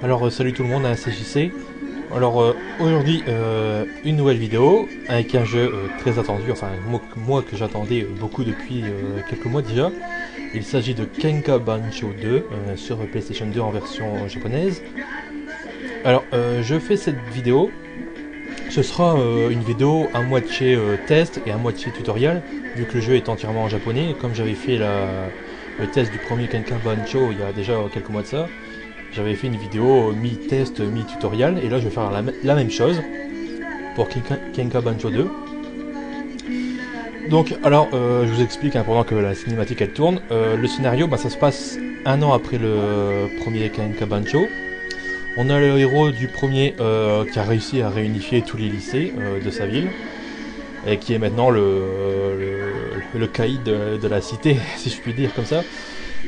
Alors salut tout le monde, c'est JC. Alors aujourd'hui une nouvelle vidéo avec un jeu très attendu, enfin moi que j'attendais beaucoup depuis quelques mois déjà. Il s'agit de Kenka Bancho 2 sur PlayStation 2 en version japonaise. Alors je fais cette vidéo, ce sera une vidéo à moitié test et à moitié tutoriel, vu que le jeu est entièrement en japonais, comme j'avais fait le test du premier Kenka Bancho il y a déjà quelques mois de ça. J'avais fait une vidéo mi-test, mi-tutoriel, et là je vais faire la même chose pour Kenka Bancho 2. Donc, alors, je vous explique pendant que la cinématique elle tourne. Le scénario, ça se passe un an après le premier Kenka Bancho. On a le héros du premier qui a réussi à réunifier tous les lycées de sa ville, et qui est maintenant le caïd de la cité, si je puis dire comme ça.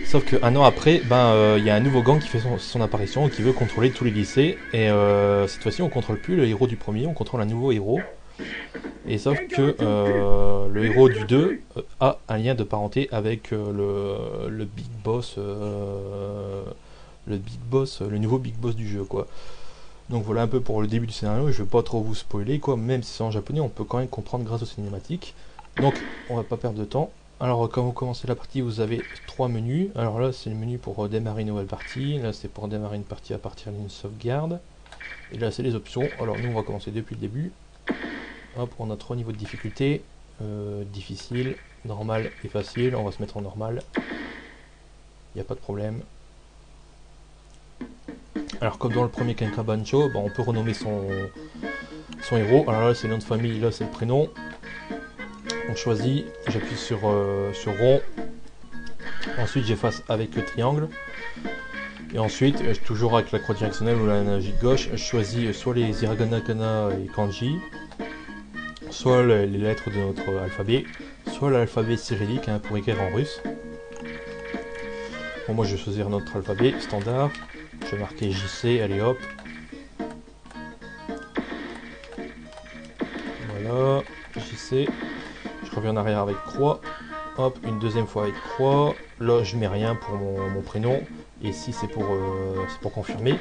Sauf qu'un an après, il y a un nouveau gang qui fait son apparition et qui veut contrôler tous les lycées. Et cette fois-ci, on contrôle plus le héros du premier, on contrôle un nouveau héros. Et sauf que le héros du 2 a un lien de parenté avec le big boss, le nouveau big boss du jeu, quoi. Donc voilà un peu pour le début du scénario. Je vais pas trop vous spoiler, quoi. Même si c'est en japonais, on peut quand même comprendre grâce aux cinématiques. Donc on va pas perdre de temps. Alors quand vous commencez la partie, vous avez trois menus. Alors là c'est le menu pour démarrer une nouvelle partie. Là c'est pour démarrer une partie à partir d'une sauvegarde. Et là c'est les options. Alors nous on va commencer depuis le début. Hop, on a trois niveaux de difficulté. Difficile, normal et facile. On va se mettre en normal. Il n'y a pas de problème. Alors comme dans le premier Kenka Bancho, on peut renommer son héros. Alors là c'est le nom de famille, là c'est le prénom. On choisit, j'appuie sur rond, ensuite j'efface avec le triangle, et ensuite, toujours avec la croix directionnelle ou la navigation de gauche, je choisis soit les hiragana, kana et kanji, soit les lettres de notre alphabet, soit l'alphabet cyrillique pour écrire en russe. Bon, moi je vais choisir notre alphabet standard, je vais marquer JC, allez hop. Voilà, JC. Je reviens en arrière avec croix, hop, une deuxième fois avec croix, là je mets rien pour mon prénom, et ici c'est pour confirmer.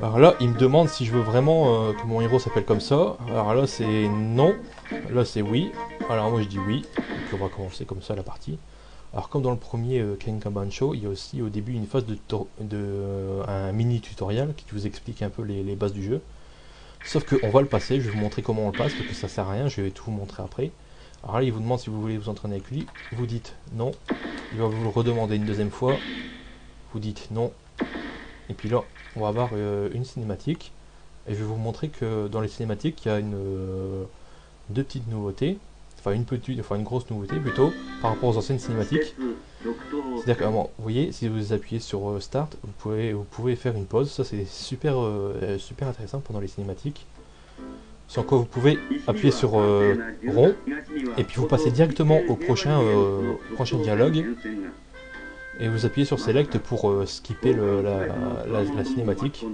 Alors là il me demande si je veux vraiment que mon héros s'appelle comme ça, alors là c'est non, là c'est oui, alors moi je dis oui, et puis on va commencer comme ça la partie. Alors comme dans le premier Kenka Bancho, il y a aussi au début une phase un mini tutoriel qui vous explique un peu les bases du jeu. Sauf qu'on va le passer, je vais vous montrer comment on le passe, parce que ça sert à rien, je vais tout vous montrer après. Alors là, il vous demande si vous voulez vous entraîner avec lui, vous dites non, il va vous le redemander une deuxième fois, vous dites non, et puis là, on va avoir une cinématique, et je vais vous montrer que dans les cinématiques, il y a deux petites nouveautés, enfin une grosse nouveauté plutôt, par rapport aux anciennes cinématiques. C'est-à-dire que, vous voyez, si vous appuyez sur Start, vous pouvez faire une pause, ça c'est super intéressant pendant les cinématiques. Sans quoi vous pouvez appuyer sur rond et puis vous passez directement au prochain dialogue et vous appuyez sur select pour skipper la cinématique.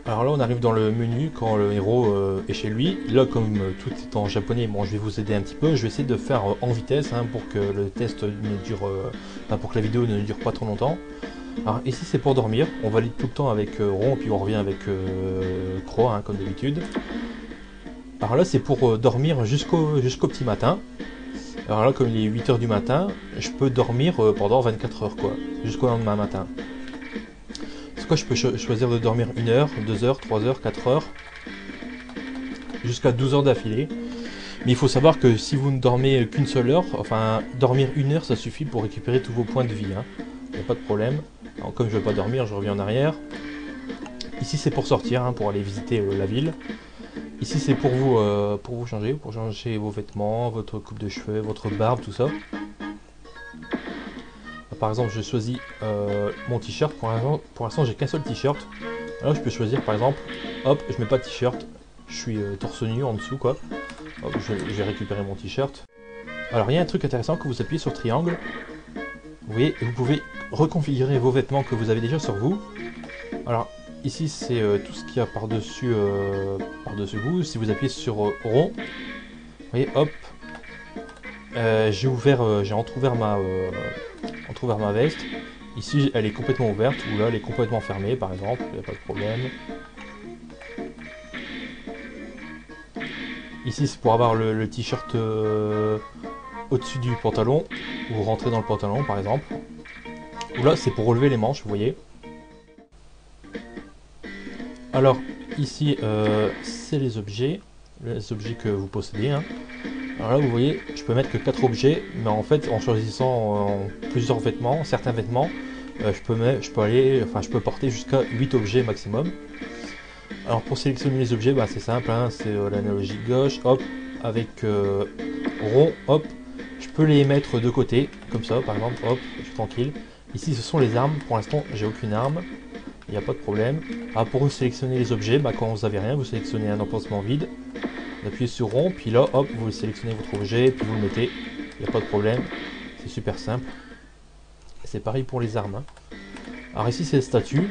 Alors là on arrive dans le menu quand le héros est chez lui. Là comme tout est en japonais, je vais vous aider un petit peu. Je vais essayer de faire en vitesse pour que le test ne dure, pour que la vidéo ne dure pas trop longtemps. Alors ici c'est pour dormir, on valide tout le temps avec rond, puis on revient avec croix, comme d'habitude. Alors là c'est pour dormir jusqu'au petit matin. Alors là comme il est 8h du matin, je peux dormir pendant 24 heures quoi, jusqu'au lendemain matin. C'est quoi, je peux choisir de dormir 1 heure, 2 heures, 3 heures, 4 heures, jusqu'à 12 heures d'affilée. Mais il faut savoir que si vous ne dormez qu'une seule heure, enfin dormir 1 heure ça suffit pour récupérer tous vos points de vie, il n'y a pas de problème. Alors, comme je ne veux pas dormir, je reviens en arrière. Ici c'est pour sortir, pour aller visiter la ville. Ici c'est pour vous changer, vos vêtements, votre coupe de cheveux, votre barbe, tout ça. Par exemple je choisis mon t-shirt, pour l'instant j'ai qu'un seul t-shirt. Alors je peux choisir par exemple, hop, je mets pas de t-shirt, je suis torse nu en dessous quoi. Hop, je vais récupérer mon t-shirt. Alors il y a un truc intéressant, quand vous appuyez sur triangle, vous voyez, vous pouvez reconfigurer vos vêtements que vous avez déjà sur vous. Alors ici c'est tout ce qu'il y a par-dessus vous. Si vous appuyez sur rond, vous voyez, hop, j'ai entrouvert entre ouvert ma veste. Ici, elle est complètement ouverte, ou là, elle est complètement fermée, par exemple, il n'y a pas de problème. Ici, c'est pour avoir le t-shirt au-dessus du pantalon, ou rentrer dans le pantalon, par exemple. Ou là, c'est pour relever les manches, vous voyez. Alors, ici, c'est les objets que vous possédez. Hein. Alors là, vous voyez, je peux mettre que 4 objets, mais en fait, en choisissant plusieurs vêtements, certains vêtements, je peux porter jusqu'à 8 objets maximum. Alors pour sélectionner les objets, bah, c'est simple, hein, c'est l'analogie gauche, hop, avec rond, hop, je peux les mettre de côté, comme ça par exemple, hop, je suis tranquille. Ici ce sont les armes, pour l'instant j'ai aucune arme, il n'y a pas de problème. Alors pour sélectionner les objets, bah, quand vous n'avez rien, vous sélectionnez un emplacement vide, vous appuyez sur rond, puis là, hop, vous sélectionnez votre objet, puis vous le mettez, il n'y a pas de problème, c'est super simple. C'est pareil pour les armes. Hein. Alors ici c'est le statut.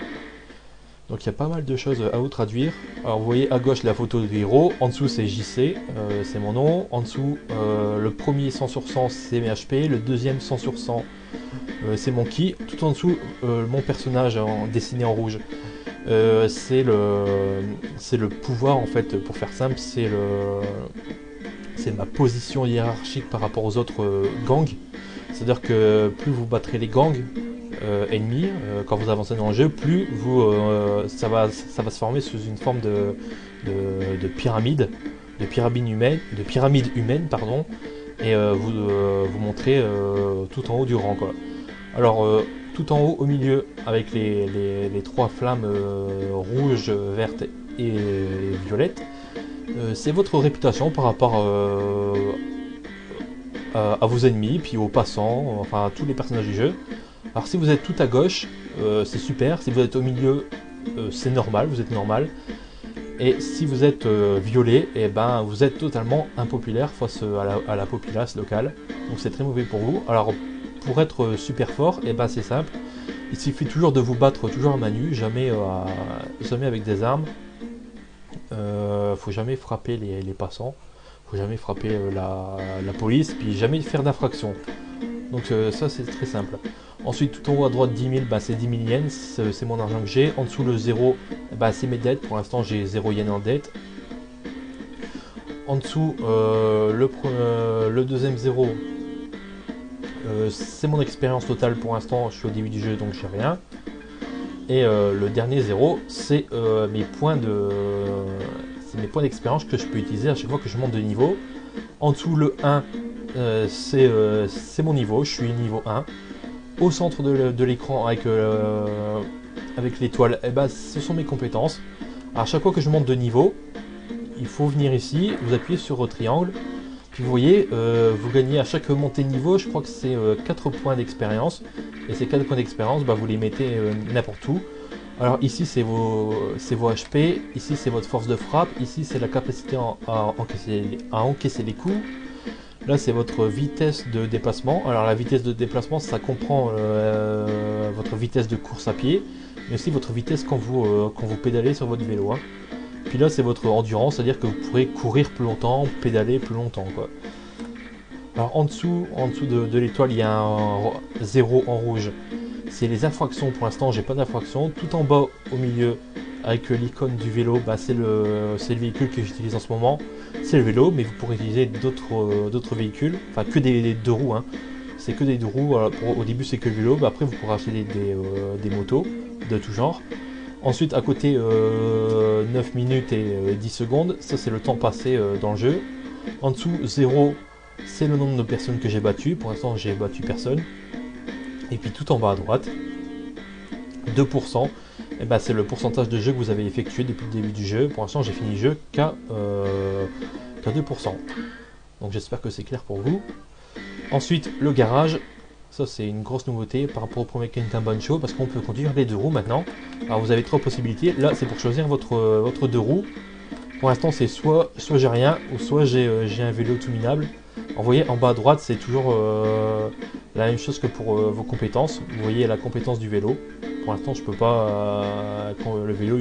Donc il y a pas mal de choses à vous traduire. Alors vous voyez à gauche la photo du héros, en dessous c'est JC, c'est mon nom. En dessous le premier 100 sur 100 c'est mes HP, le deuxième 100 sur 100 c'est mon ki. Tout en dessous mon personnage dessiné en rouge. C'est le pouvoir en fait, pour faire simple, c'est ma position hiérarchique par rapport aux autres gangs. C'est-à-dire que plus vous battrez les gangs ennemis, quand vous avancez dans le jeu, plus ça va se former sous une forme de pyramide, humaine, pardon, et vous montrez tout en haut du rang, quoi. Alors tout en haut, au milieu, avec les 3 flammes rouges, vertes et violettes, c'est votre réputation par rapport à vos ennemis, puis aux passants, enfin à tous les personnages du jeu. Alors si vous êtes tout à gauche, c'est super. Si vous êtes au milieu, c'est normal, vous êtes normal. Et si vous êtes violet, et ben vous êtes totalement impopulaire face à la populace locale. Donc c'est très mauvais pour vous. Alors pour être super fort, et ben c'est simple. Il suffit toujours de vous battre toujours à main nue, jamais avec des armes. Faut jamais frapper les passants. Faut jamais frapper la police, puis jamais faire d'infraction. Donc ça c'est très simple. Ensuite tout en haut à droite 10 000, bah, c'est 10 000 yens, c'est mon argent que j'ai. En dessous le 0, bah, c'est mes dettes, pour l'instant j'ai 0 yens en dette. En dessous le deuxième 0, c'est mon expérience totale, pour l'instant je suis au début du jeu donc j'ai rien. Et le dernier 0, c'est mes points d'expérience que je peux utiliser à chaque fois que je monte de niveau. En dessous le 1, c'est mon niveau, je suis niveau 1. Au centre de l'écran avec l'étoile, eh ben, ce sont mes compétences. À chaque fois que je monte de niveau, il faut venir ici, vous appuyez sur le triangle, puis vous voyez, vous gagnez à chaque montée de niveau, je crois que c'est 4 points d'expérience. Et ces 4 points d'expérience, bah, vous les mettez n'importe où. Alors ici c'est vos HP, ici c'est votre force de frappe, ici c'est la capacité à encaisser les coups. Là c'est votre vitesse de déplacement. Alors la vitesse de déplacement ça comprend votre vitesse de course à pied, mais aussi votre vitesse quand vous pédalez sur votre vélo. Hein. Puis là c'est votre endurance, c'est-à-dire que vous pourrez courir plus longtemps, pédaler plus longtemps, quoi. Alors en dessous de l'étoile il y a un 0 en rouge. C'est les infractions, pour l'instant j'ai pas d'infraction. Tout en bas au milieu avec l'icône du vélo, bah, c'est le véhicule que j'utilise en ce moment. C'est le vélo, mais vous pourrez utiliser d'autres véhicules, enfin que des 2 roues. Hein. C'est que des 2 roues, alors, au début c'est que le vélo, bah, après vous pourrez acheter des motos de tout genre. Ensuite à côté 9 minutes et 10 secondes, ça c'est le temps passé dans le jeu. En dessous 0, c'est le nombre de personnes que j'ai battues, pour l'instant j'ai battu personne. Et puis tout en bas à droite, 2%, et ben c'est le pourcentage de jeu que vous avez effectué depuis le début du jeu. Pour l'instant j'ai fini le jeu qu'à 2%. Donc j'espère que c'est clair pour vous. Ensuite le garage, ça c'est une grosse nouveauté par rapport au premier Kenkan Show, parce qu'on peut conduire les 2 roues maintenant. Alors vous avez 3 possibilités, là c'est pour choisir votre 2 roues. Pour l'instant c'est soit j'ai rien, ou soit j'ai un vélo tout minable. Vous voyez en bas à droite c'est toujours la même chose que pour vos compétences. Vous voyez la compétence du vélo. Pour l'instant je peux pas, quand le vélo